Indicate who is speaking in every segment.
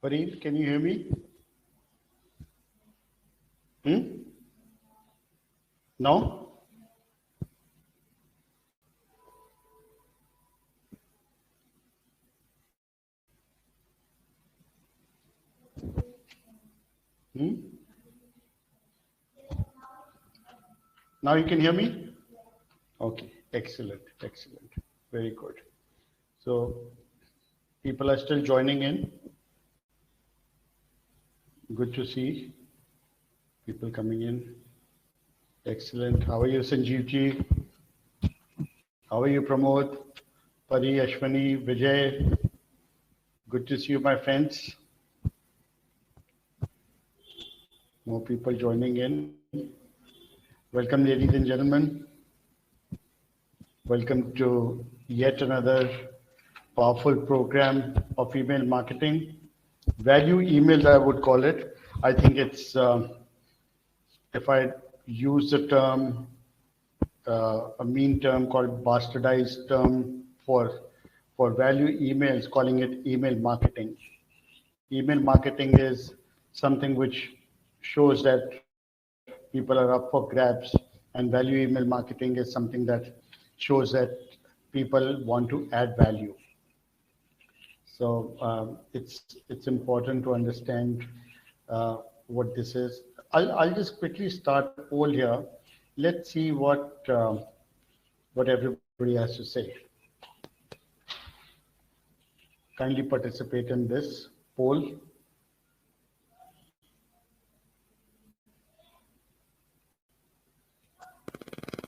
Speaker 1: Fareed, can you hear me? No? Hmm? Now you can hear me? Okay, excellent, excellent. Very good. So people are still joining in. Good to see people coming in. Excellent. How are you, Sanjeev ji? How are you, Pramod? Pari, Ashwani, Vijay? Good to see you, my friends. More people joining in. Welcome, ladies and gentlemen. Welcome to yet another powerful program of email marketing. Value emails, I would call it. I think it's, if I use the term, a mean term called bastardized term for value emails, calling it email marketing. Email marketing is something which shows that people are up for grabs, and value email marketing is something that shows that people want to add value. So it's important to understand what this is. I'll just quickly start a poll here. Let's see what everybody has to say. Kindly participate in this poll.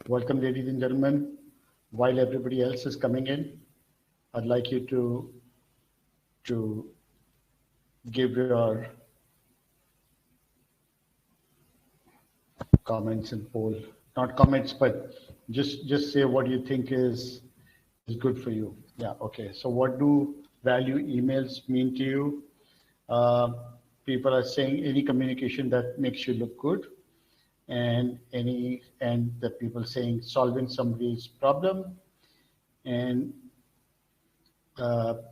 Speaker 1: Welcome, ladies and gentlemen. While everybody else is coming in, I'd like you to give your comments and poll. Not comments, but just say what you think is good for you. Yeah, okay. So what do value emails mean to you? People are saying any communication that makes you look good, and the people saying solving somebody's problem, and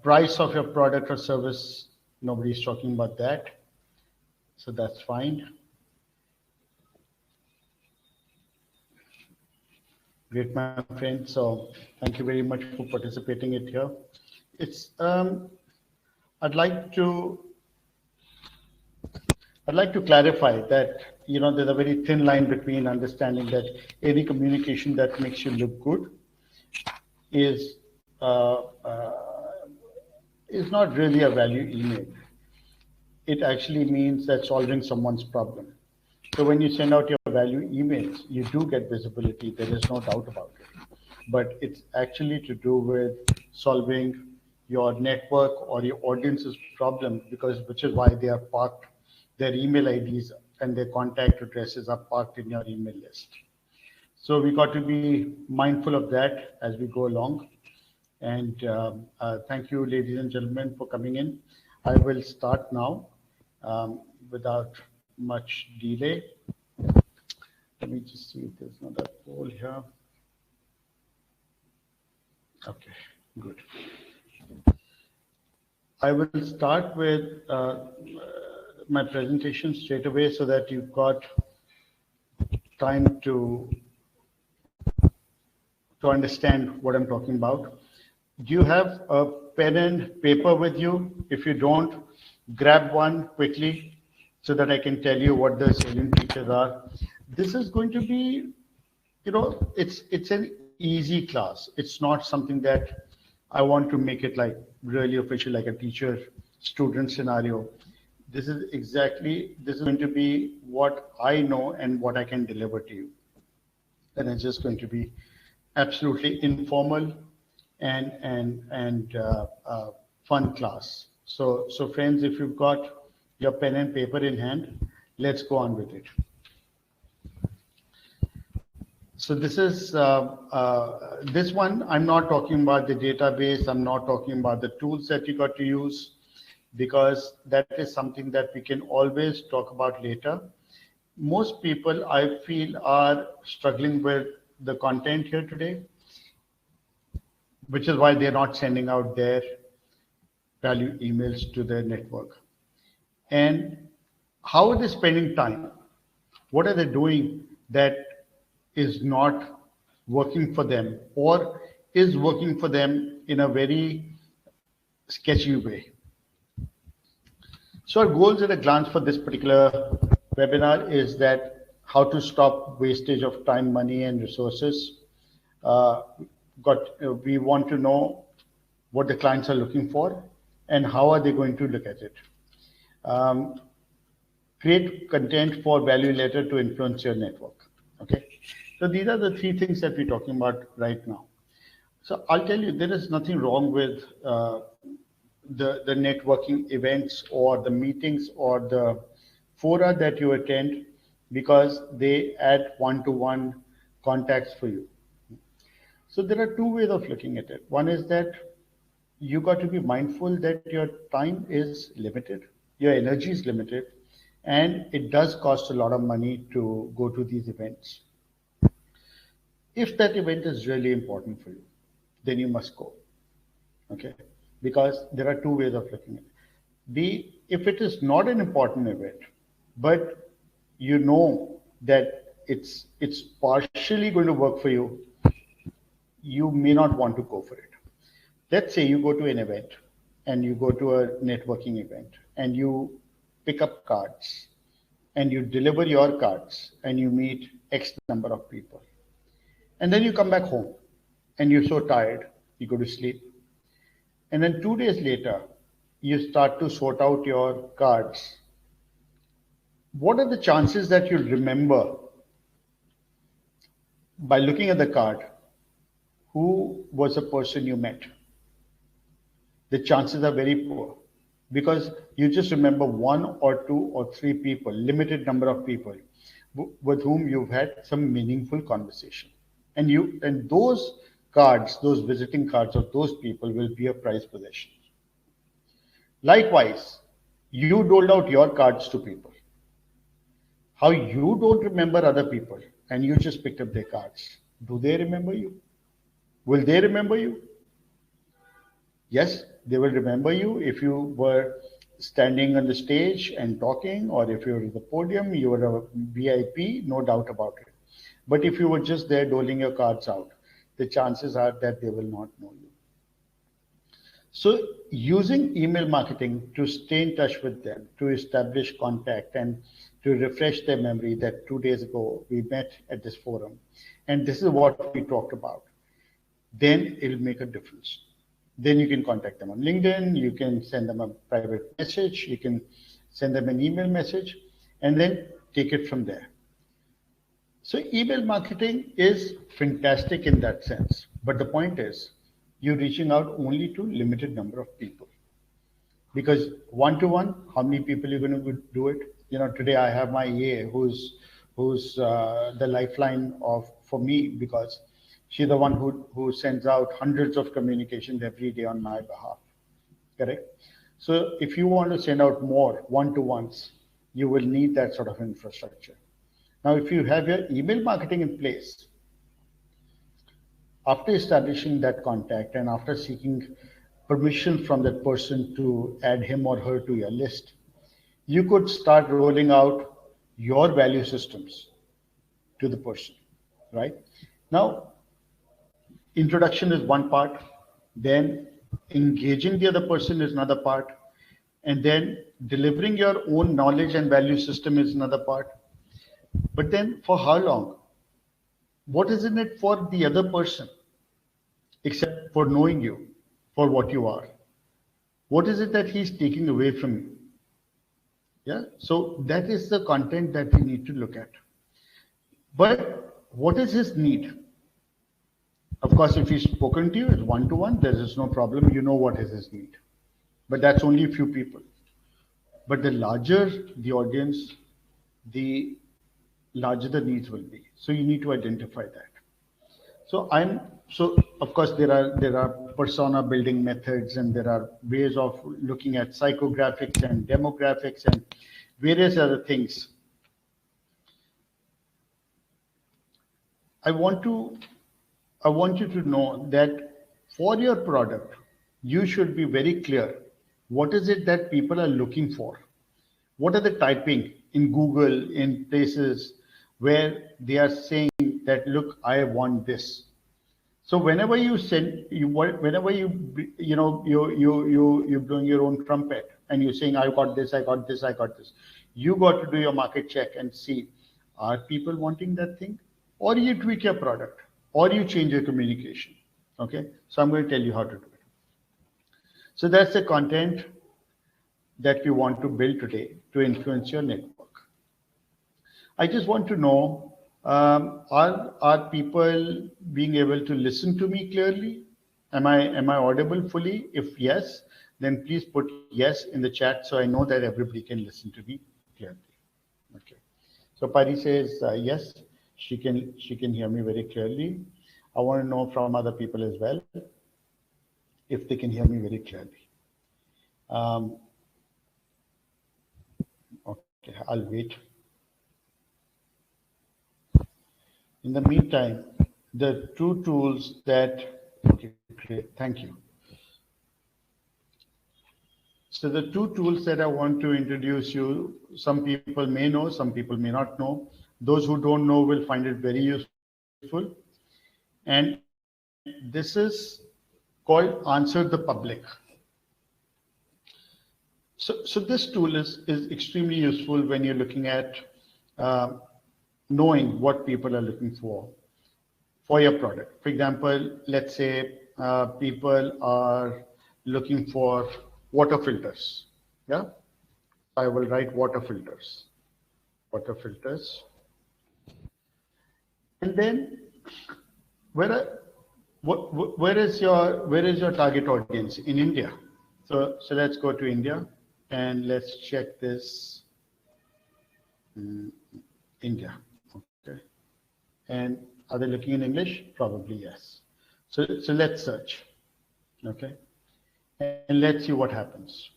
Speaker 1: price of your product or service. Nobody's talking about that, so that's fine. Great, my friend. So thank you very much for participating it here. It's I'd like to clarify that there's a very thin line between understanding that any communication that makes you look good is not really a value email. It actually means that solving someone's problem. So when you send out your value emails, you do get visibility. There is no doubt about it. But it's actually to do with solving your network or your audience's problem, which is why they are parked. Their email IDs and their contact addresses are parked in your email list. So we got to be mindful of that as we go along. And thank you, ladies and gentlemen, for coming in. I will start now without much delay. Let me just see if there's not a poll here. Okay, good. I will start with my presentation straight away so that you've got time to understand what I'm talking about. Do you have a pen and paper with you? If you don't, grab one quickly so that I can tell you what the salient features are. This is going to be, it's an easy class. It's not something that I want to make it like really official, like a teacher-student scenario. This is going to be what I know and what I can deliver to you. And it's just going to be absolutely informal and fun class. So friends, if you've got your pen and paper in hand, let's go on with it. So this is this one. I'm not talking about the database. I'm not talking about the tools that you got to use, because that is something that we can always talk about later. Most people, I feel, are struggling with the content here today, which is why they're not sending out their value emails to their network. and how are they spending time? What are they doing that is not working for them or is working for them in a very sketchy way? So our goals at a glance for this particular webinar is that how to stop wastage of time, money, and resources. Uh, we want to know what the clients are looking for and how are they going to look at it. Um, Create content for value later to influence your network. Okay, so these are the three things that we're talking about right now. So I'll tell you, there is nothing wrong with the networking events or the meetings or the fora that you attend because they add one-to-one contacts for you. So there are two ways of looking at it. One is that you got to be mindful that your time is limited, your energy is limited, and it does cost a lot of money to go to these events. If that event is really important for you, then you must go. Okay, because there are two ways of looking at it. If it is not an important event, but you know that it's partially going to work for you, you may not want to go for it. Let's say you go to an event and you go to a networking event and you pick up cards and you deliver your cards and you meet X number of people. And then you come back home and you're so tired, you go to sleep. And then 2 days later, you start to sort out your cards. What are the chances that you'll remember by looking at the card who was the person you met? The chances are very poor because you just remember one or two or three people, limited number of people with whom you've had some meaningful conversation. And those cards, those visiting cards of those people will be a prized possession. Likewise, you doled out your cards to people. How you don't remember other people and you just picked up their cards. Do they remember you? Will they remember you? Yes, they will remember you if you were standing on the stage and talking, or if you were at the podium, you were a VIP, no doubt about it. But if you were just there doling your cards out, the chances are that they will not know you. So using email marketing to stay in touch with them, to establish contact and to refresh their memory that 2 days ago we met at this forum and this is what we talked about, then it'll make a difference. Then you can contact them on LinkedIn, you can send them a private message, you can send them an email message, and then take it from there. So email marketing is fantastic in that sense. But the point is, you're reaching out only to limited number of people. Because one-to-one, how many people are you going to do it? You know, today I have my EA who's the lifeline for me because she's the one who sends out hundreds of communications every day on my behalf, correct? So if you want to send out more one-to-ones, you will need that sort of infrastructure. Now, if you have your email marketing in place, after establishing that contact and after seeking permission from that person to add him or her to your list, you could start rolling out your value systems to the person, right? Now, introduction is one part, then engaging the other person is another part, and then delivering your own knowledge and value system is another part. But then for how long? What is in it for the other person, except for knowing you for what you are? What is it that he's taking away from you? Yeah, so that is the content that we need to look at. But what is his need? Of course, if he's spoken to you, it's one-to-one, there is no problem. You know what is his need. But that's only a few people. But the larger the audience, the larger the needs will be. So you need to identify that. So of course there are persona building methods and there are ways of looking at psychographics and demographics and various other things. I want you to know that for your product, you should be very clear. What is it that people are looking for? What are they typing in Google, in places where they are saying that, look, I want this. So whenever you send, whenever you're blowing your own trumpet and you're saying, I got this, I got this, I got this, you got to do your market check and see, are people wanting that thing, or you tweak your product, or you change your communication. Okay, so I'm going to tell you how to do it. So that's the content that you want to build today to influence your network. I just want to know, are people being able to listen to me clearly? Am I audible fully? If yes, then please put yes in the chat so I know that everybody can listen to me clearly. Okay. So Pari says yes, she can hear me very clearly. I want to know from other people as well if they can hear me very clearly. Okay, I'll wait. In the meantime, the two tools that, okay, great, thank you. So the two tools that I want to introduce you, some people may know, some people may not know. Those who don't know will find it very useful. And this is called Answer the Public. So this tool is extremely useful when you're looking at knowing what people are looking for your product. For example, let's say people are looking for water filters. Yeah, I will write water filters, and then where is your target audience in India? So let's go to India and let's check this. India. Okay. And are they looking in English? Probably yes. So let's search. Okay. And let's see what happens.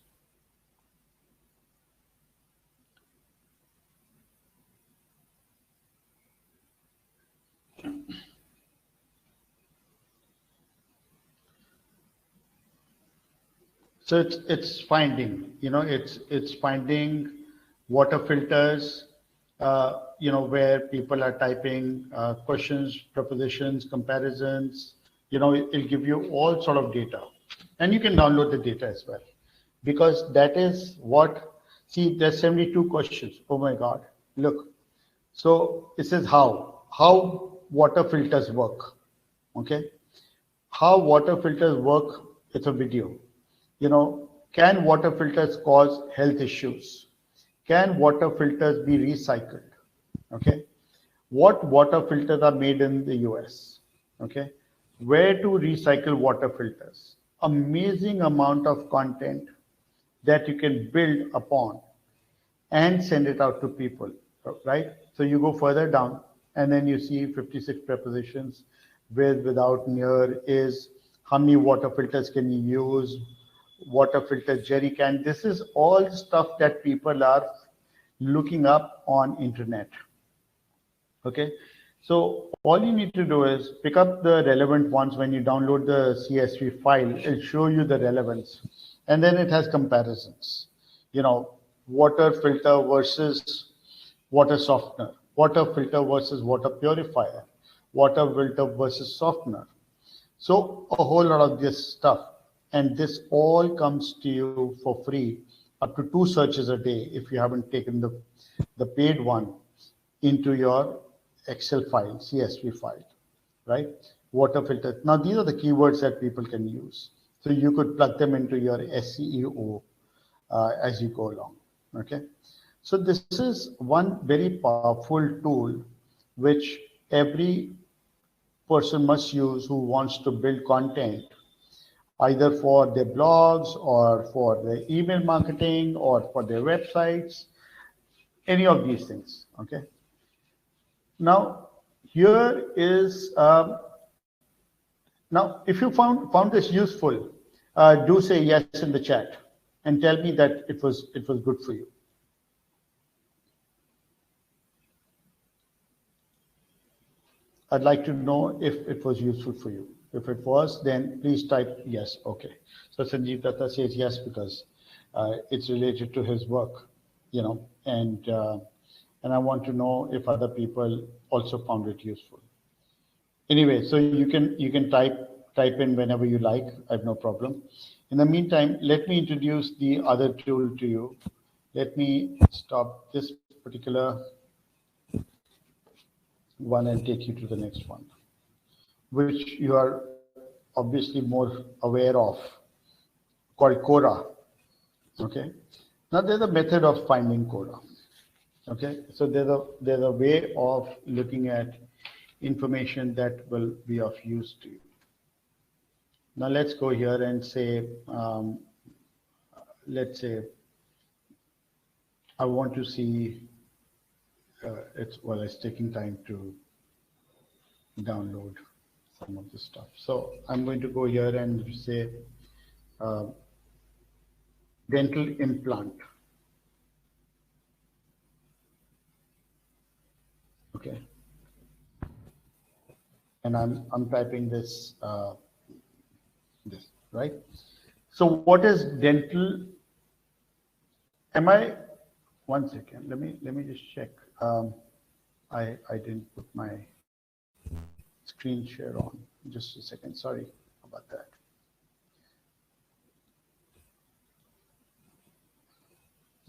Speaker 1: So it's finding, it's finding water filters, where people are typing questions, propositions, comparisons. It'll give you all sort of data, and you can download the data as well, because that is what. See, there's 72 questions. Oh my God! Look, so it says how water filters work. Okay, how water filters work. It's a video. Can water filters cause health issues? Can water filters be recycled? Okay. What water filters are made in the US? Okay. Where to recycle water filters? Amazing amount of content that you can build upon and send it out to people, right? So you go further down and then you see 56 prepositions with, without, near, is, how many water filters can you use, water filter jerry can. This is all stuff that people are looking up on internet. Okay, so all you need to do is pick up the relevant ones. When you download the CSV file, it'll show you the relevance, and then it has comparisons. Water filter versus water softener, water filter versus water purifier, water filter versus softener. So a whole lot of this stuff. And this all comes to you for free, up to 2 searches a day if you haven't taken the paid one into your Excel file, CSV file, right? Water filter. Now, these are the keywords that people can use. So you could plug them into your SEO as you go along, okay? So this is one very powerful tool which every person must use who wants to build content, either for their blogs or for their email marketing or for their websites, any of these things, okay? Now, here is, now if you found this useful, do say yes in the chat and tell me that it was good for you. I'd like to know if it was useful for you. If it was, then please type yes. Okay. So Sanjeev Datta says yes because it's related to his work. and I want to know if other people also found it useful. Anyway, so you can type in whenever you like. I have no problem. In the meantime, let me introduce the other tool to you. Let me stop this particular one and take you to the next one, which you are obviously more aware of, called Quora. Okay. Now there's a method of finding Quora. Okay. So there's a way of looking at information that will be of use to you. Now let's go here and say, let's say I want to see, it's taking time to download some of the stuff. So I'm going to go here and say dental implant. Okay. And I'm typing this, right? So what is dental? One second, let me just check. I didn't put my screen share on. Just a second, sorry about that.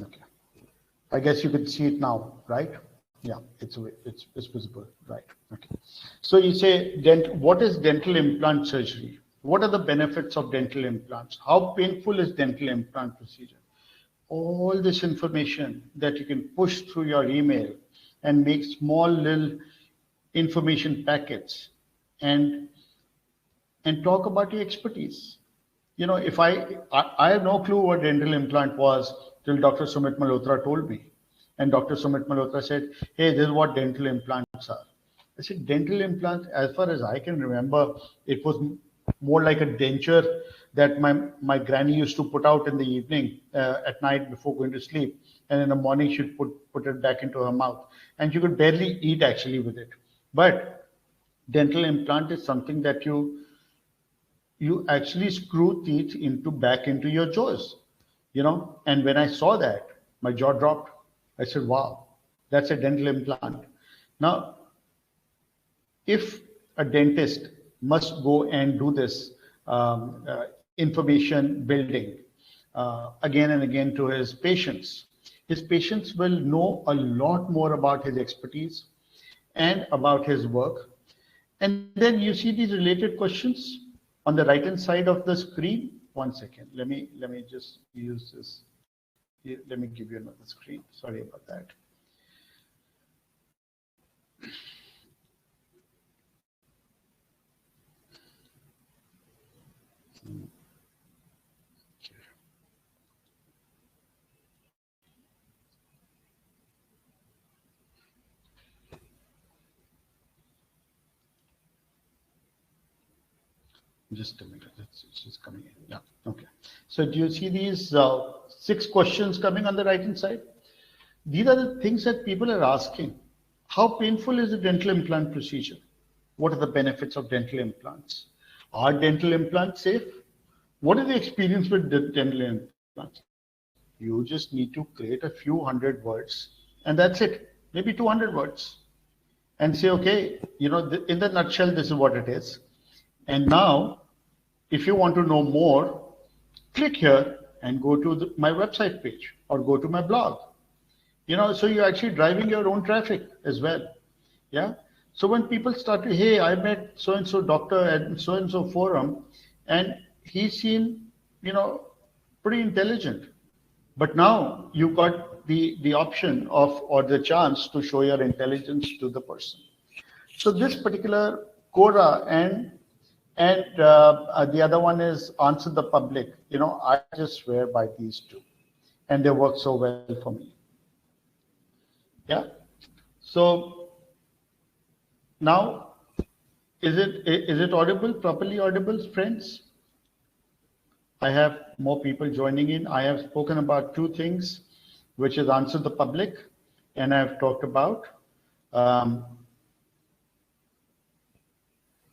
Speaker 1: Okay. I guess you could see it now, right? Yeah, it's visible, right? Okay. So you say, what is dental implant surgery? What are the benefits of dental implants? How painful is dental implant procedure? All this information that you can push through your email and make small little information packets and talk about your expertise. If I have no clue what dental implant was till Dr. Sumit Malhotra told me. And Dr. Sumit Malhotra said, hey, this is what dental implants are. I said, dental implants, as far as I can remember, it was more like a denture that my granny used to put out in the evening, at night before going to sleep. And in the morning, she'd put it back into her mouth. And you could barely eat actually with it. But dental implant is something that you actually screw teeth back into your jaws, and when I saw that, my jaw dropped. I said, wow, that's a dental implant. Now, if a dentist must go and do this information building again and again to his patients will know a lot more about his expertise and about his work. And then you see these related questions on the right hand side of the screen. One second, let me just use this. Let me give you another screen. Sorry about that. Just a minute, it's just coming in. Yeah, okay. So do you see these 6 questions coming on the right hand side? These are the things that people are asking. How painful is the dental implant procedure? What are the benefits of dental implants? Are dental implants safe? What is the experience with dental implants? You just need to create a few hundred words, and that's it. Maybe 200 words, and say, okay, in the nutshell, this is what it is. And now, if you want to know more, click here and go to my website page or go to my blog. So you're actually driving your own traffic as well. Yeah. So when people start to, hey, I met so-and-so doctor at so-and-so forum, and he seemed, pretty intelligent. But now you got the option of, or the chance to show your intelligence to the person. So this particular Quora and the other one is Answer the Public. I just swear by these two, and they work so well for me. Yeah. So now, is it audible, properly audible, friends? I have more people joining in. I have spoken about 2 things, which is Answer the Public, and I've talked about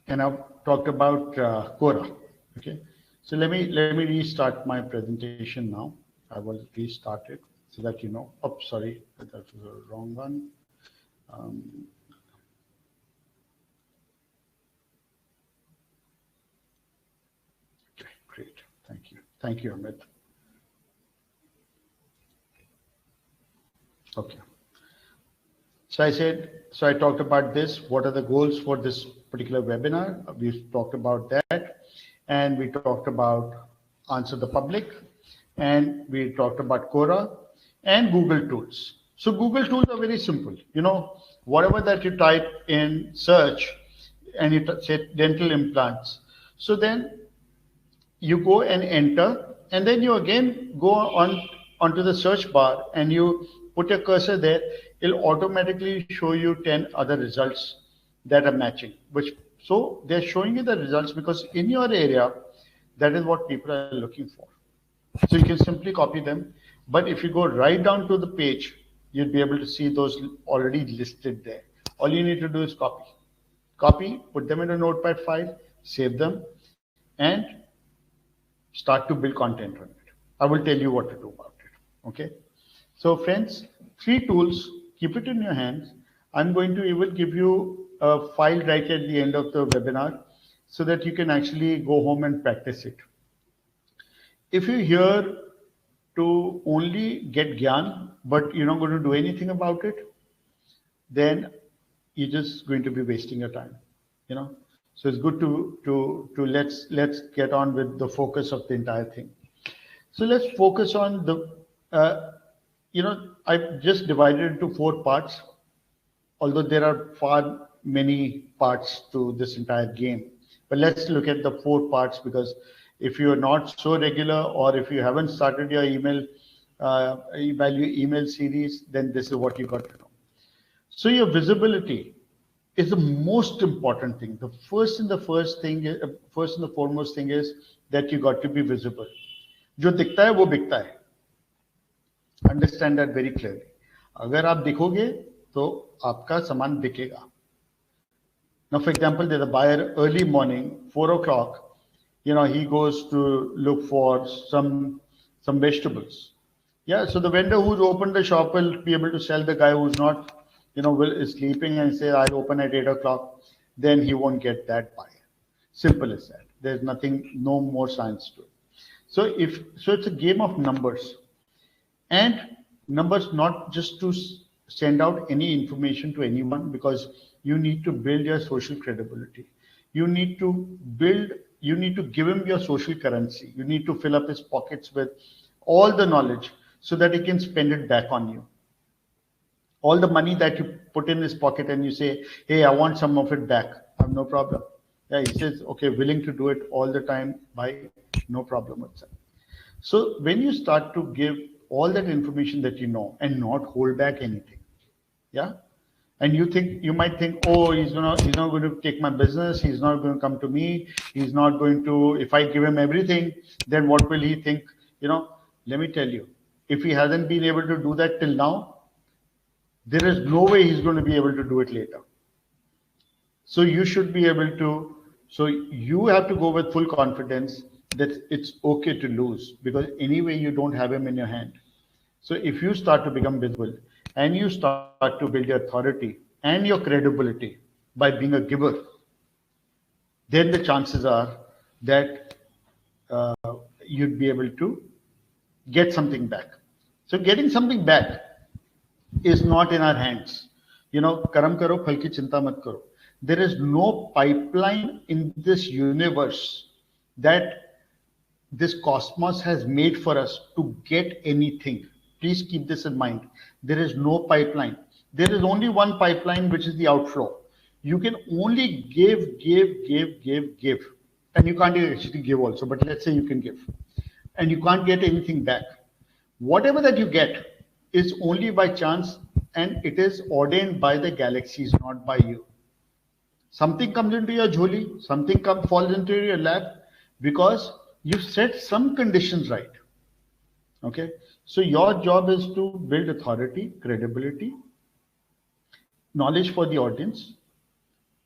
Speaker 1: Quora. Okay. So let me restart my presentation now. I will restart it. so that you know. Oh, sorry, that was the wrong one. Okay, great. Thank you. Thank you, Amit. Okay. So I talked about this. What are the goals for this particular webinar? We talked about that, and we talked about Answer the Public, and we talked about Quora and Google Tools. So Google Tools are very simple. You know, whatever that you type in search, and you say dental implants. So then you go and enter, and then you again go onto the search bar and you put your cursor there. It'll automatically show you 10 other results that are matching, which so they're showing you the results because in your area that is what people are looking for. So you can simply copy them, but if you go right down to the page, you'll be able to see those already listed there. All you need to do is copy, put them in a notepad file, save them, and start to build content on it. I will tell you what to do about it. Okay. So friends, 3 tools, keep it in your hands. I'm going to even give you a file right at the end of the webinar so that you can actually go home and practice it. If you're here to only get Gyan, but you're not going to do anything about it, then you're just going to be wasting your time, you know. So it's good to let's get on with the focus of the entire thing. So let's focus on the, I've just divided into 4 parts, although there are far many parts to this entire game. But let's look at the 4 parts, because if you are not so regular, or if you haven't started your email series, then this is what you got to know. So your visibility is the most important thing. The first and the foremost thing is that you got to be visible. जो दिखता है वो बिकता है. Understand that very clearly. अगर आप दिखोगे तो आपका सामान बिकेगा. Now, for example, there's a buyer early morning, 4 o'clock. You know, he goes to look for some vegetables. Yeah, so the vendor who's opened the shop will be able to sell the guy who's not, is sleeping and say, I'll open at 8 o'clock. Then he won't get that buyer. Simple as that. There's no more science to it. So it's a game of numbers, and numbers not just to send out any information to anyone, because you need to build your social credibility. You need to give him your social currency. You need to fill up his pockets with all the knowledge so that he can spend it back on you. All the money that you put in his pocket and you say, hey, I want some of it back. I have no problem. Yeah, he says, okay, willing to do it all the time, by no problem whatsoever. So when you start to give all that information that you know and not hold back anything, yeah, and you might think, oh, he's not going to take my business, he's not going to come to me, he's not going to, if I give him everything, then what will he think? Let me tell you, if he hasn't been able to do that till now, there is no way he's going to be able to do it later. So you should be able to, so you have to go with full confidence that it's okay to lose, because anyway, you don't have him in your hand. So if you start to become visible and you start to build your authority and your credibility by being a giver, then the chances are that you'd be able to get something back. So getting something back is not in our hands. Karam karo, phal ki chinta mat karo. There is no pipeline in this universe that this cosmos has made for us to get anything. Please keep this in mind. There is no pipeline. There is only one pipeline, which is the outflow. You can only give. And you can't actually give also, but let's say you can give. And you can't get anything back. Whatever that you get is only by chance, and it is ordained by the galaxies, not by you. Something comes into your jholi, something falls into your lap, because you set some conditions right. Okay, so your job is to build authority, credibility, knowledge for the audience,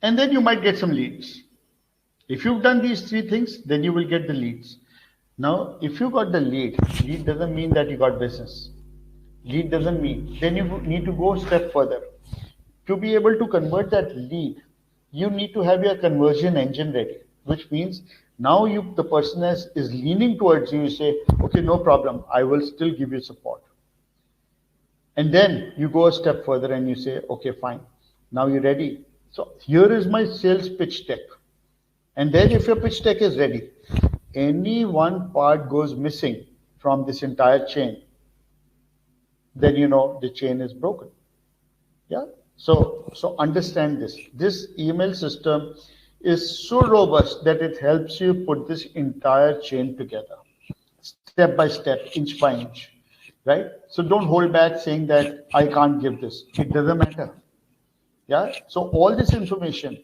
Speaker 1: and then you might get some leads. If you've done these 3 things, then you will get the leads. Now, if you got the lead doesn't mean that you got business. Lead doesn't mean. Then you need to go a step further. To be able to convert that lead, you need to have your conversion engine ready, which means now the person is leaning towards you. You say, okay, no problem. I will still give you support. And then you go a step further and you say, okay, fine. Now you're ready. So here is my sales pitch deck. And then if your pitch deck is ready, any one part goes missing from this entire chain, then you know the chain is broken. Yeah. So understand this. This email system is so robust that it helps you put this entire chain together, step by step, inch by inch, right? So don't hold back saying that I can't give this. It doesn't matter. Yeah. So all this information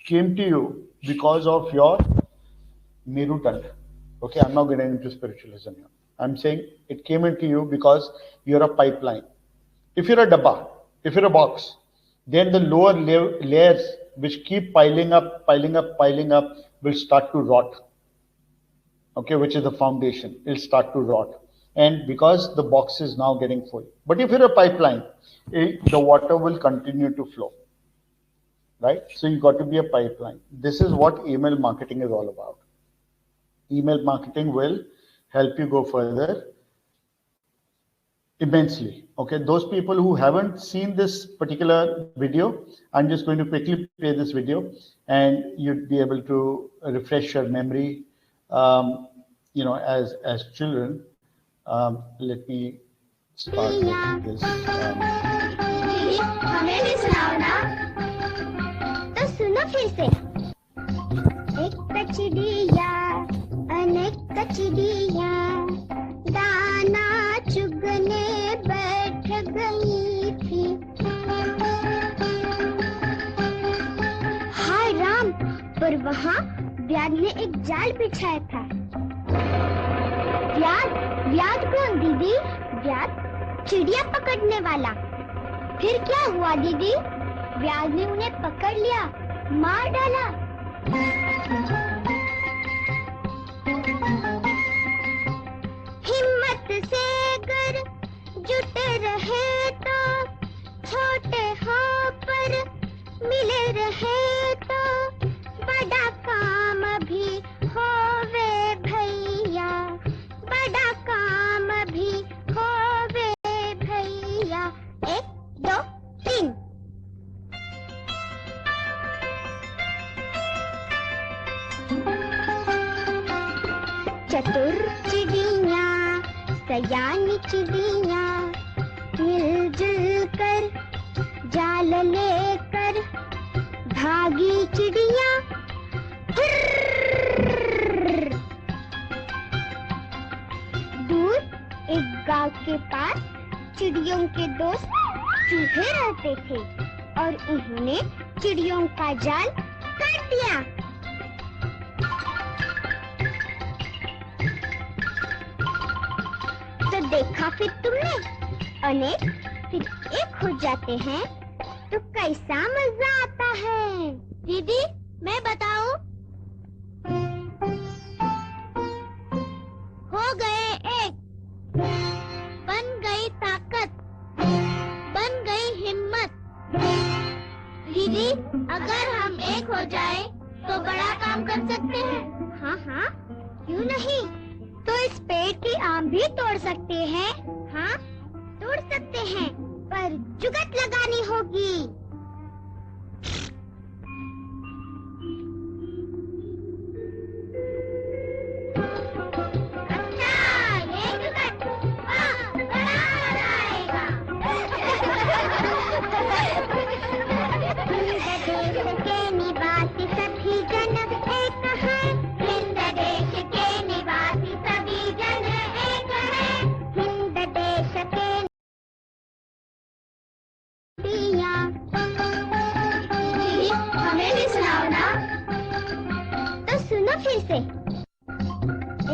Speaker 1: came to you because of your Merutand. Okay, I'm not getting into spiritualism here. I'm saying it came into you because you're a pipeline. If you're a dabba, if you're a box, then the lower layers which keep piling up, will start to rot. Okay, which is the foundation, it'll start to rot. And because the box is now getting full. But if you're a pipeline, the water will continue to flow. Right? So you got to be a pipeline. This is what email marketing is all about. Email marketing will help you go further immensely. Okay, those people who haven't seen this particular video, I'm just going to quickly play this video and you'd be able to refresh your memory, as children. Let me start with this.
Speaker 2: हमें भी सुनाओ ना, तो सुनो फिर से। एक कचड़िया अनेक कचड़िया दाना चुगने बैठ गई थी। हाय राम, पर वहाँ व्याध ने एक जाल बिछाया था। व्याध कौन दीदी? व्याध चिड़िया पकड़ने वाला। फिर क्या हुआ दीदी? व्याध ने उन्हें पकड़ लिया, मार डाला। हिम्मत से अगर जुटे रहे तो छोटे हो पर मिले रहे तो बड़ा काम भी होवे भैया, बड़ा काम भी होवे भैया। 1 2 3। चतुर चिड़ियाँ सयानी चिड़ियाँ मिलजुल कर जाल लेकर भागी चिड़ियाँ। दूर एक गांव के पास चिड़ियों के दोस्त चूहे रहते थे और उन्होंने चिड़ियों का जाल काट दिया। तो देखा फिर तुमने, अनेक फिर एक हो जाते हैं तो कैसा मजा आता है। दीदी मैं बताऊं? हो गए एक, बन गई ताकत, बन गई हिम्मत। दीदी अगर हम एक हो जाए तो बड़ा काम कर सकते हैं। हाँ हाँ, क्यों नहीं? तो इस पेड़ की आम भी तोड़ सकते हैं। हाँ तोड़ सकते हैं, पर जुगत लगानी होगी। अच्छा, ये जुगत, वाह, बड़ा मजा आएगा। हिंद देश के निवासी सभी जन एक है, हिंद देश के निवासी सभी जन एक है, हिंद देश के दिया। हमें भी सुनाओ ना, तो सुनो फिर से।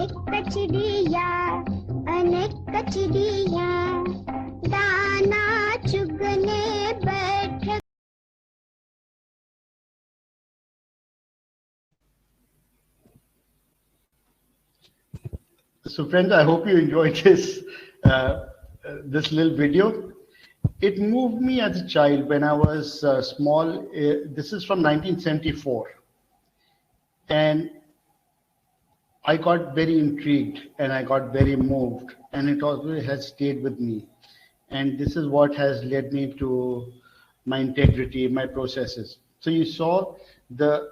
Speaker 2: एक कचड़िया अनेक कचड़िया दाना चुगने बैठ।
Speaker 1: So friends, I hope you enjoyed this this little video. It moved me as a child when I was small. This is from 1974. And I got very intrigued and I got very moved, and it always has stayed with me. And this is what has led me to my integrity, my processes. So you saw the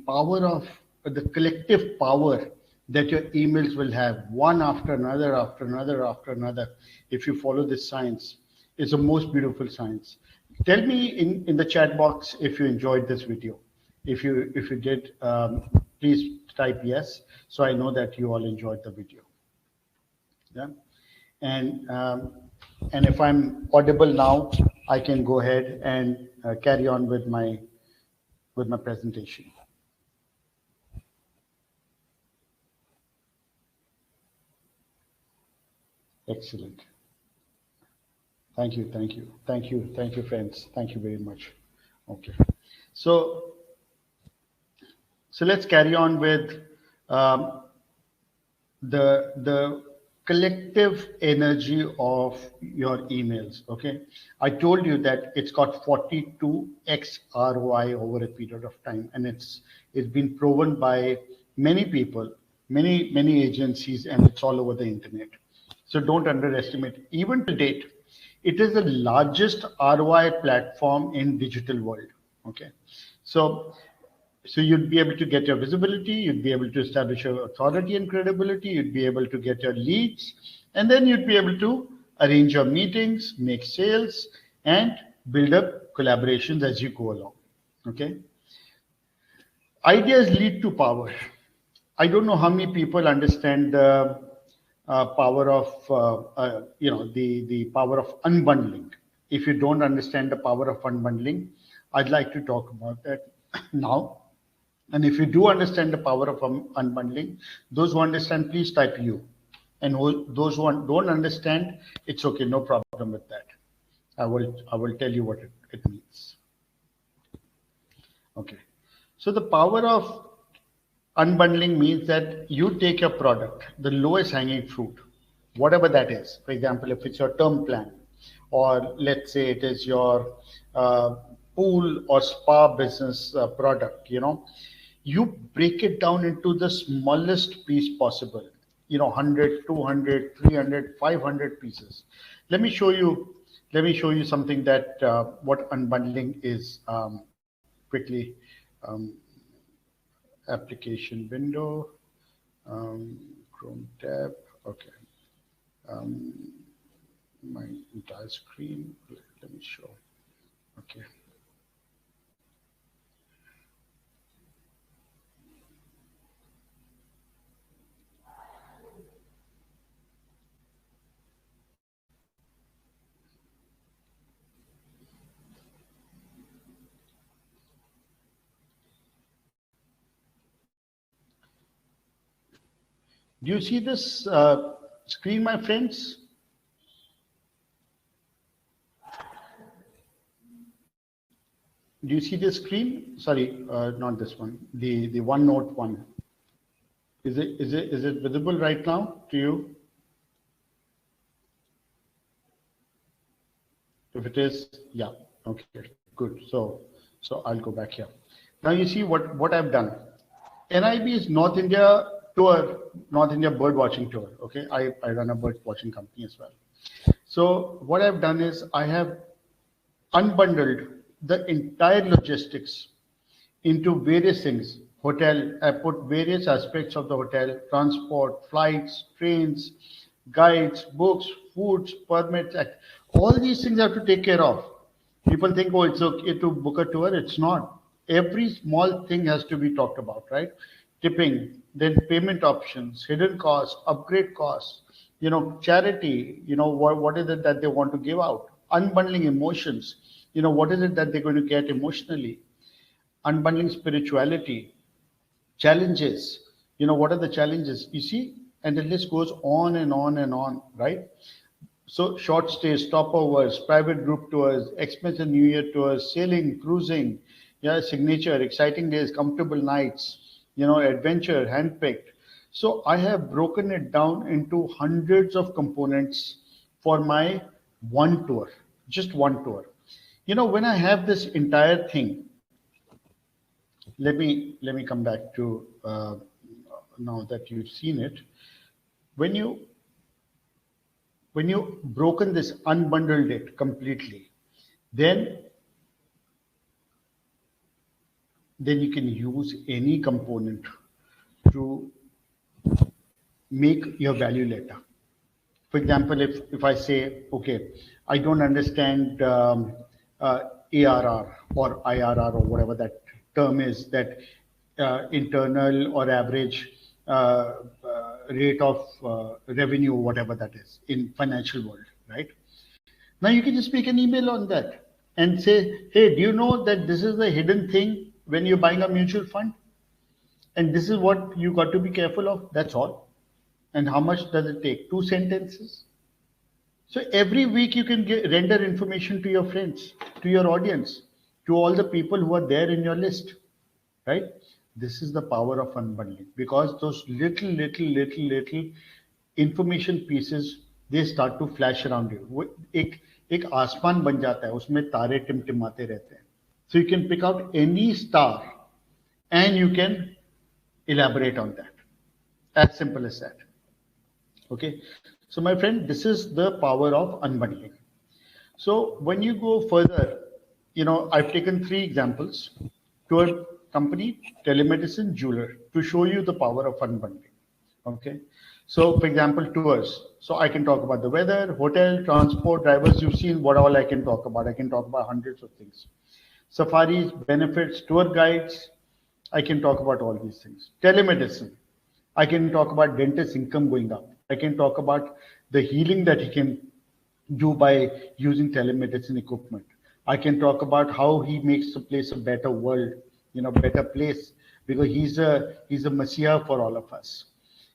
Speaker 1: power of the collective power that your emails will have, one after another, after another, after another. If you follow this science, it's the most beautiful science. Tell me in the chat box if you enjoyed this video. If you did, please type yes, so I know that you all enjoyed the video. Yeah, and if I'm audible now, I can go ahead and carry on with my presentation. Excellent. Thank you, thank you, thank you, thank you, friends. Thank you very much. Okay, so let's carry on with the collective energy of your emails. Okay, I told you that it's got 42x ROI over a period of time, and it's been proven by many people, many agencies, and it's all over the internet. So don't underestimate. Even to date, it is the largest ROI platform in digital world. Okay, so you'd be able to get your visibility, you'd be able to establish your authority and credibility, you'd be able to get your leads, and then you'd be able to arrange your meetings, make sales, and build up collaborations as you go along. Okay. Ideas lead to power. I don't know how many people understand the power of, the power of unbundling. If you don't understand the power of unbundling, I'd like to talk about that now. And if you do understand the power of unbundling, those who understand, please type U. And those who don't understand, it's okay, no problem with that. I will tell you what it means. Okay. So the power of unbundling means that you take your product, the lowest hanging fruit, whatever that is. For example, if it's your term plan, or let's say it is your pool or spa business product, you break it down into the smallest piece possible, 100, 200, 300, 500 pieces. Let me show you something that what unbundling is quickly. Application window, Chrome tab. Okay. My entire screen. Let me show. Okay. Do you see this screen, my friends? Do you see this screen? Sorry, not this one. The OneNote one. Is it visible right now to you? If it is, yeah. Okay, good. So I'll go back here. Now you see what I've done. NIB is North India tour, North India bird watching tour. Okay, I run a bird watching company as well. So what I've done is I have unbundled the entire logistics into various things. Hotel, I put various aspects of the hotel: transport, flights, trains, guides, books, foods, permits. All these things I have to take care of. People think, oh, it's okay to book a tour. It's not. Every small thing has to be talked about, right? Tipping, then payment options, hidden costs, upgrade costs, charity, what is it that they want to give out? Unbundling emotions, what is it that they're going to get emotionally? Unbundling spirituality, challenges, what are the challenges? You see, and the list goes on and on and on, right? So short stays, stopovers, private group tours, Xmas and New Year tours, sailing, cruising, signature, exciting days, comfortable nights, adventure, handpicked. So I have broken it down into hundreds of components for my one tour, just one tour. When I have this entire thing, let me come back to now that you've seen it. When you broken this, unbundled it completely, then you can use any component to make your value letter. For example, if I say, okay, I don't understand ARR or IRR or whatever that term is, that internal or average rate of revenue, whatever that is in financial world, right? Now you can just make an email on that and say, hey, do you know that this is the hidden thing when you're buying a mutual fund? And this is what you got to be careful of. That's all. And how much does it take? 2 sentences. So every week you can render information to your friends, to your audience, to all the people who are there in your list, right? This is the power of unbundling, because those little information pieces, they start to flash around you. एक आसमान बन जाता है, उसमें तारे टिमटिमाते रहते हैं. So you can pick out any star and you can elaborate on that. As simple as that. Okay. So my friend, this is the power of unbundling. So when you go further, I've taken 3 examples: tour company, telemedicine, jeweler, to show you the power of unbundling. Okay. So for example, tours. So I can talk about the weather, hotel, transport, drivers. You've seen what all I can talk about. I can talk about hundreds of things. Safaris, benefits, tour guides. I can talk about all these things. Telemedicine. I can talk about dentist income going up. I can talk about the healing that he can do by using telemedicine equipment. I can talk about how he makes the place a better world, better place, because he's a messiah for all of us.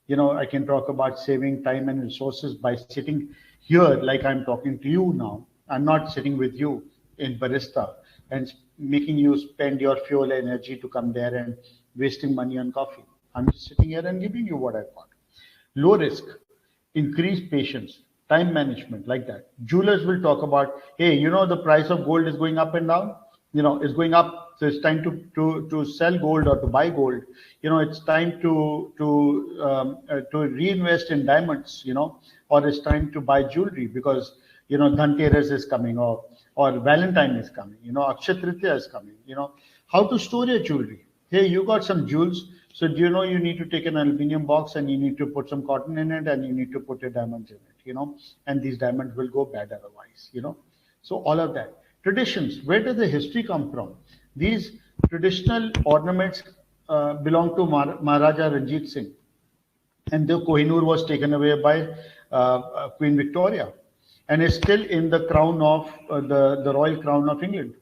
Speaker 1: I can talk about saving time and resources by sitting here like I'm talking to you now. I'm not sitting with you in Barista and making you spend your fuel energy to come there and wasting money on coffee. I'm just sitting here and giving you what I've got. Low risk, increased patience, time management, like that. Jewelers will talk about, hey, the price of gold is going up and down. It's going up. So it's time to sell gold or to buy gold. It's time to reinvest in diamonds. Or it's time to buy jewelry because Dhanteras is coming, or Valentine is coming. Akshaya Tritiya is coming. How to store your jewelry. Hey, you got some jewels. So do you know you need to take an aluminum box and you need to put some cotton in it and you need to put your diamonds in it, and these diamonds will go bad otherwise, So all of that. Traditions, where does the history come from? These traditional ornaments belong to Maharaja Ranjit Singh, and the Kohinoor was taken away by Queen Victoria, and is still in the crown of the royal crown of England,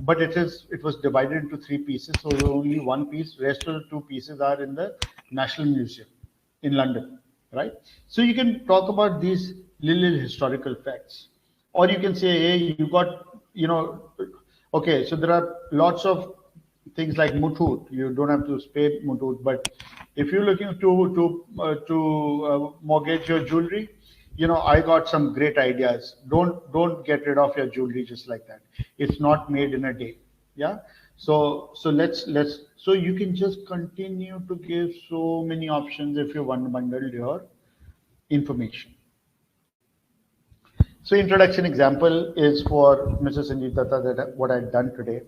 Speaker 1: but it was divided into 3 pieces, so only 1 piece. Rest of the 2 pieces are in the National Museum in London, right? So you can talk about these little historical facts, or you can say, hey, you got, okay, so there are lots of things like Muthoot. You don't have to pay Muthoot, but if you're looking to mortgage your jewelry, I got some great ideas. Don't get rid of your jewelry just like that. It's not made in a day. Yeah. So you can just continue to give so many options if you unbundle your information. So introduction example is for Mr. Sanjeev Datta, that what I've done today.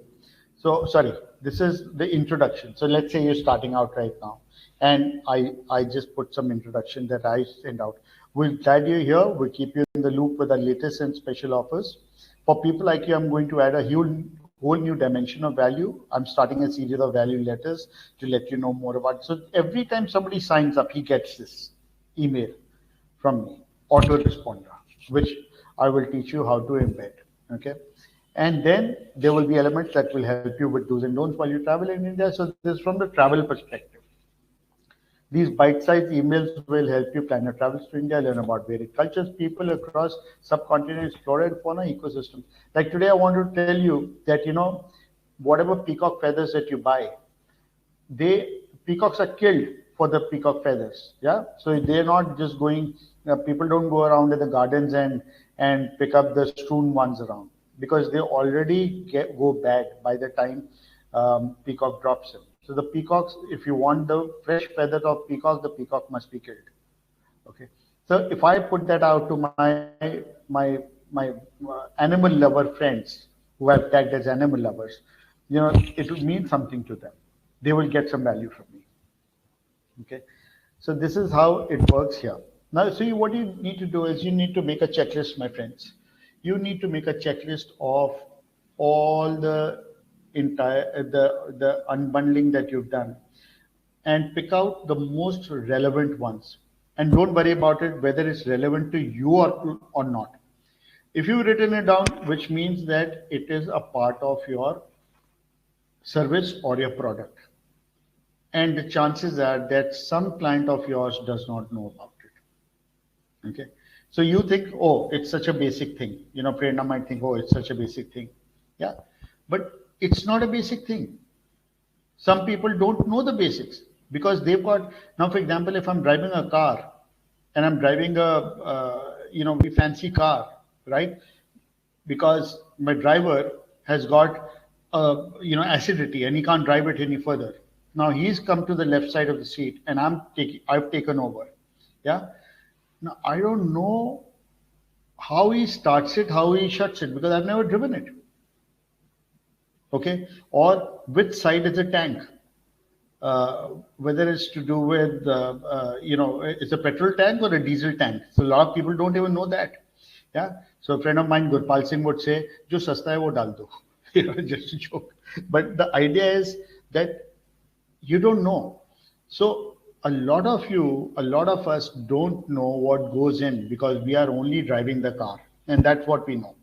Speaker 1: So sorry, this is the introduction. So let's say you're starting out right now, and I just put some introduction that I send out. We're glad you're here. We'll keep you in the loop with our latest and special offers. For people like you, I'm going to add a whole new dimension of value. I'm starting a series of value letters to let you know more about it. So every time somebody signs up, he gets this email from me, autoresponder, which I will teach you how to embed. Okay. And then there will be elements that will help you with do's and don'ts while you travel in India. So this is from the travel perspective. These bite-sized emails will help you plan your travels to India, learn about varied cultures, people across subcontinents, flora and fauna, ecosystems. Like today, I want to tell you that, whatever peacock feathers that you buy, peacocks are killed for the peacock feathers. Yeah, so they're not just going. People don't go around in the gardens and pick up the strewn ones around because they already go bad by the time peacock drops them. So the peacocks, if you want the fresh feathers of peacock, the peacock must be killed. Okay, so if I put that out to my animal lover friends who have tagged as animal lovers, it will mean something to them. They will get some value from me. Okay, so this is how it works here. Now, see, what you need to do is you need to make a checklist, my friends. You need to make a checklist of all the entire the unbundling that you've done and pick out the most relevant ones. And don't worry about it whether it's relevant to you or not. If you've written it down, which means that it is a part of your service or your product. And the chances are that some client of yours does not know about it. Okay. So you think, oh, it's such a basic thing. Prerna might think, oh, it's such a basic thing. Yeah. But it's not a basic thing. Some people don't know the basics because they've got, now, for example, if I'm driving a car and I'm driving a, very fancy car, right? Because my driver has got, acidity and he can't drive it any further. Now he's come to the left side of the seat and I've taken over. Yeah. Now I don't know how he starts it, how he shuts it because I've never driven it. Okay. Or which side is the tank? Whether it's to do with, it's a petrol tank or a diesel tank. So a lot of people don't even know that. Yeah. So a friend of mine, Gurpal Singh, would say, "Jo sasta hai wo dal do." Just a joke. But the idea is that you don't know. So a lot of us don't know what goes in because we are only driving the car, and that's what we know.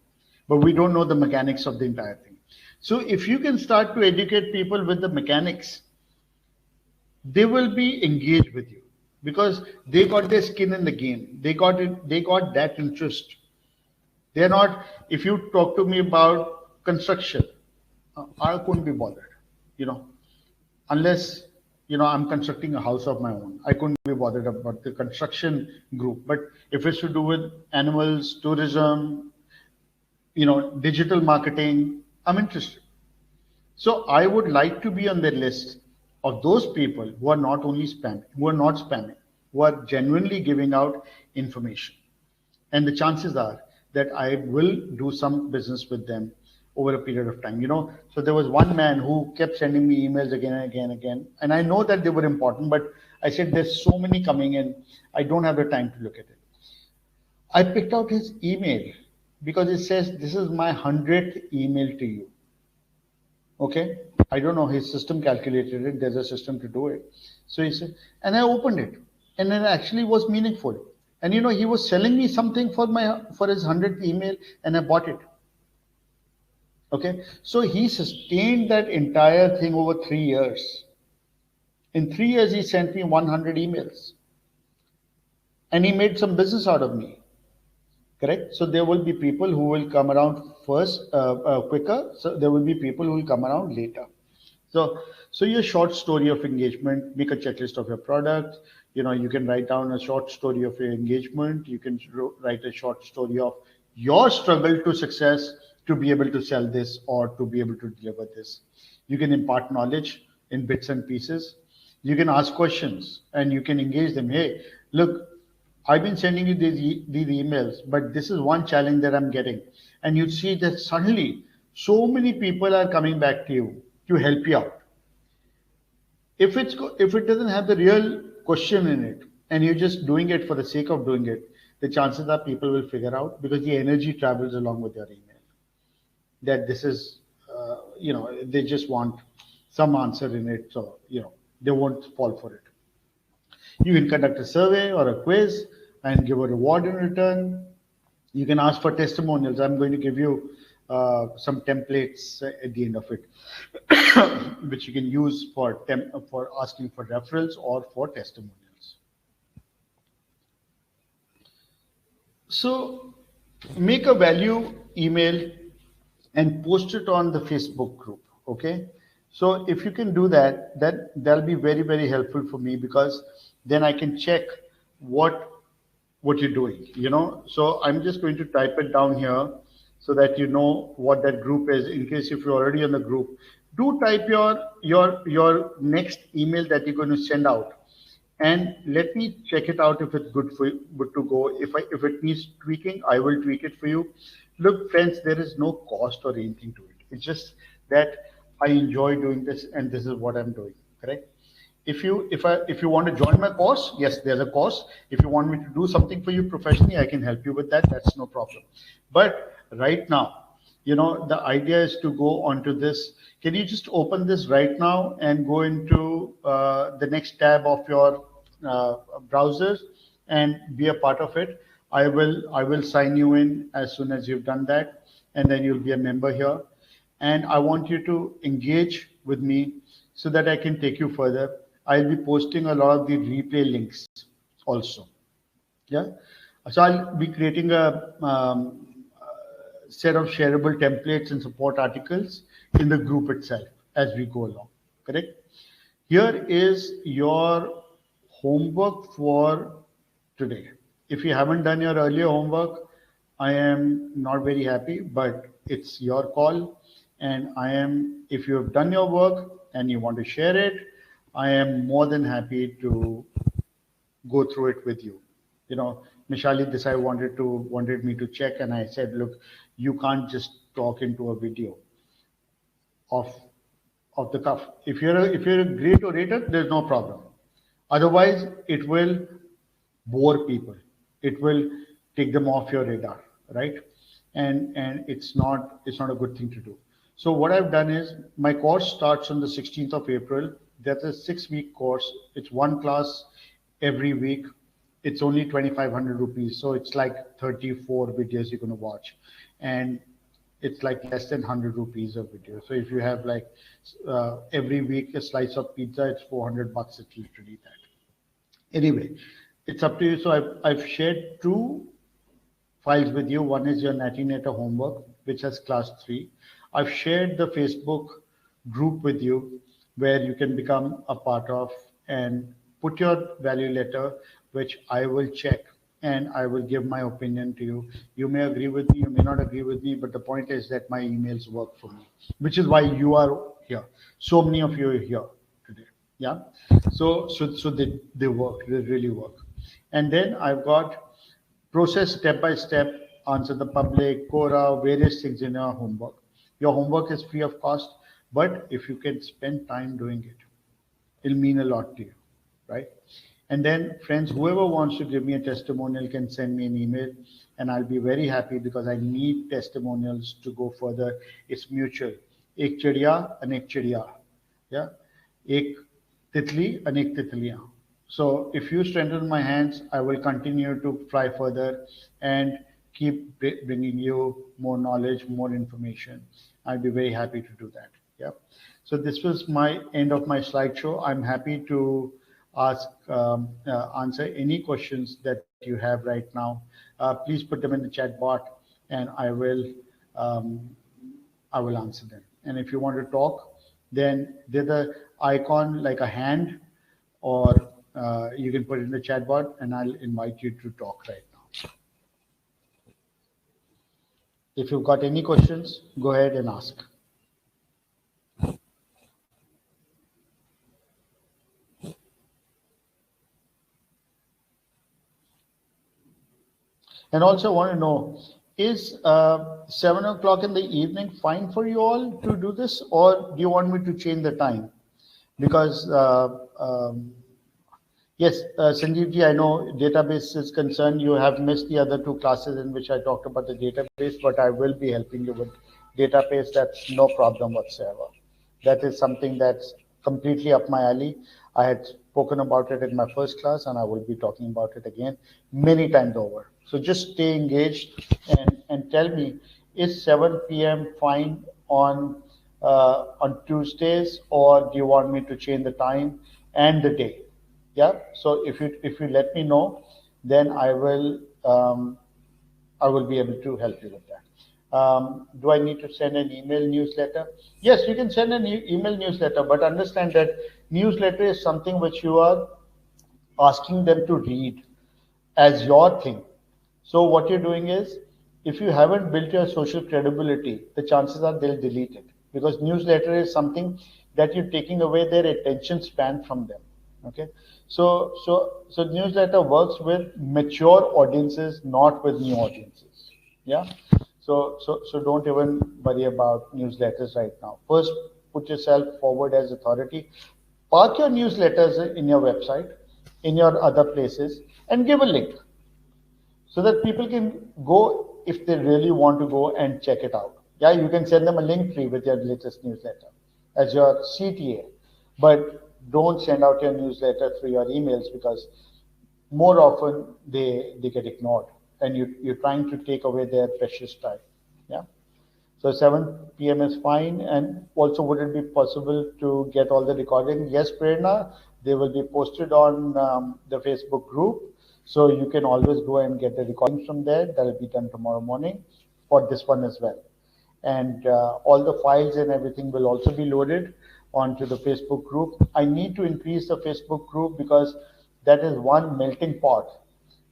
Speaker 1: But we don't know the mechanics of the entire thing. So if you can start to educate people with the mechanics, they will be engaged with you because they got their skin in the game. They got it. They got that interest. They're not. If you talk to me about construction, I couldn't be bothered. Unless I'm constructing a house of my own, I couldn't be bothered about the construction group. But if it's to do with animals, tourism, digital marketing, I'm interested. So I would like to be on the list of those people who are not only spamming, who are not spamming, who are genuinely giving out information. And the chances are that I will do some business with them over a period of time. So there was one man who kept sending me emails again and again and again. And I know that they were important, but I said, there's so many coming in. I don't have the time to look at it. I picked out his email because it says, this is my 100th email to you. Okay. I don't know. His system calculated it. There's a system to do it. So he said, and I opened it and it actually was meaningful. And he was selling me something for his 100th email and I bought it. Okay. So he sustained that entire thing over 3 years. In 3 years, he sent me 100 emails and he made some business out of me. Correct. So there will be people who will come around first, quicker. So there will be people who will come around later. So your short story of engagement, make a checklist of your product. You can write down a short story of your engagement. You can write a short story of your struggle to success to be able to sell this or to be able to deliver this. You can impart knowledge in bits and pieces. You can ask questions and you can engage them. Hey, look, I've been sending you these emails, but this is one challenge that I'm getting. And you see that suddenly so many people are coming back to you to help you out. If it doesn't have the real question in it and you're just doing it for the sake of doing it, the chances are people will figure out because the energy travels along with your email. That this is, they just want some answer in it. So, they won't fall for it. You can conduct a survey or a quiz and give a reward in return. You can ask for testimonials. I'm going to give you some templates at the end of it, which you can use for asking for referrals or for testimonials. So make a value email and post it on the Facebook group. Okay. So if you can do that, then that'll be very, very helpful for me, because then I can check what what you're doing, you know. So I'm just going to type it down here so that you know what that group is. In case if you're already on the group, do type your next email that you're going to send out, and let me check it out if it's good to go. If it needs tweaking, I will tweak it for you. Look, friends, there is no cost or anything to it. It's just that I enjoy doing this, and this is what I'm doing. Correct? If you want to join my course, yes, there's a course. If you want me to do something for you professionally, I can help you with that. That's no problem. But right now, you know, the idea is to go onto this. Can you just open this right now and go into the next tab of your browsers and be a part of it? I will sign you in as soon as you've done that, and then you'll be a member here. And I want you to engage with me so that I can take you further. I'll be posting a lot of the replay links also. Yeah. So I'll be creating a set of shareable templates and support articles in the group itself as we go along. Correct? Here is your homework for today. If you haven't done your earlier homework, I am not very happy, but it's your call. And if you have done your work and you want to share it, I am more than happy to go through it with you. You know, Mishali Desai wanted me to check, and I said, look, you can't just talk into a video of the cuff. If you're a great orator, there's no problem. Otherwise, it will bore people. It will take them off your radar, right? And it's not a good thing to do. So what I've done is my course starts on the 16th of April. That's a 6-week course. It's one class every week. It's only 2,500 rupees. So it's like 34 videos you're going to watch. And it's like less than 100 rupees a video. So if you have like every week a slice of pizza, it's 400 bucks. It's literally that. Anyway, it's up to you. So I've shared 2 files with you. One is your Natinator homework, which has class 3. I've shared the Facebook group with you where you can become a part of and put your value letter, which I will check and I will give my opinion to you. You may agree with me, you may not agree with me, but the point is that my emails work for me, which is why you are here. So many of you are here today. Yeah. So they work, they really work. And then I've got process step by step, answer the public, Quora, various things in your homework. Your homework is free of cost, but if you can spend time doing it, it'll mean a lot to you, right? And then, friends, whoever wants to give me a testimonial can send me an email, and I'll be very happy because I need testimonials to go further. It's mutual. Ek chidiya, anek chidiya. Yeah? Ek titli, anek titliyan. So if you strengthen my hands, I will continue to fly further and keep bringing you more knowledge, more information. I'll be very happy to do that. Yeah. So this was my end of my slideshow. I'm happy to answer any questions that you have right now. Please put them in the chat bot, and I will answer them. And if you want to talk, then there's the icon like a hand, or you can put it in the chat bot, and I'll invite you to talk right now. If you've got any questions, go ahead and ask. And also I want to know, is 7 o'clock in the evening fine for you all to do this, or do you want me to change the time? Because yes, Sanjeev ji, I know database is concerned. You have missed the other 2 classes in which I talked about the database, but I will be helping you with database. That's no problem whatsoever. That is something that's completely up my alley. I had spoken about it in my first class, and I will be talking about it again many times over. So just stay engaged and tell me, is 7 p.m. fine on Tuesdays, or do you want me to change the time and the day? Yeah. So if you let me know, then I will be able to help you with that. Do I need to send an email newsletter? Yes, you can send an email newsletter, but understand that newsletter is something which you are asking them to read as your thing. So what you're doing is, if you haven't built your social credibility, the chances are they'll delete it, because newsletter is something that you're taking away their attention span from them. Okay, so newsletter works with mature audiences, not with new audiences. Yeah, so don't even worry about newsletters right now. First, put yourself forward as authority. Park your newsletters in your website, in your other places, and give a link so that people can go if they really want to go and check it out. Yeah, you can send them a link tree with your latest newsletter as your CTA, but don't send out your newsletter through your emails, because more often they get ignored, and you're trying to take away their precious time. Yeah. So 7 p.m. is fine. And also, would it be possible to get all the recording? Yes, Prerna, they will be posted on the Facebook group. So you can always go and get the recordings from there. That will be done tomorrow morning for this one as well. And all the files and everything will also be loaded onto the Facebook group. I need to increase the Facebook group, because that is one melting pot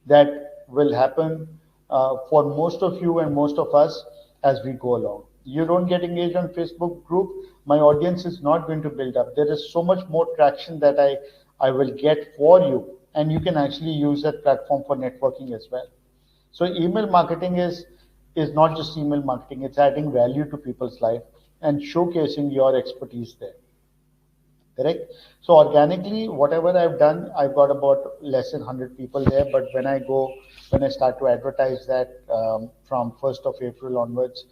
Speaker 1: that will happen for most of you and most of us as we go along. You don't get engaged on Facebook group, my audience is not going to build up. There is so much more traction that I will get for you, and you can actually use that platform for networking as well. So email marketing is not just email marketing, it's adding value to people's life and showcasing your expertise there. Correct? So organically, whatever I've done, I've got about less than 100 people there. But when I start to advertise that from 1st of April onwards,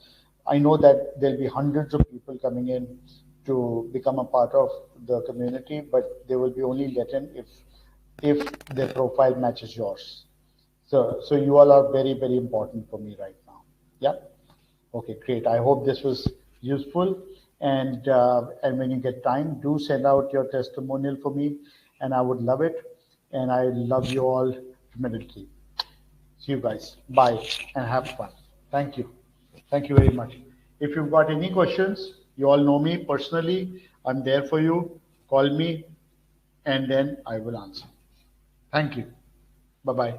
Speaker 1: I know that there'll be hundreds of people coming in to become a part of the community, but they will be only let in if their profile matches yours. So you all are very, very important for me right now. Yeah. Okay, great. I hope this was useful. And when you get time, do send out your testimonial for me, and I would love it. And I love you all tremendously. See you guys. Bye and have fun. Thank you. Thank you very much. If you've got any questions, you all know me personally. I'm there for you. Call me, and then I will answer. Thank you. Bye bye.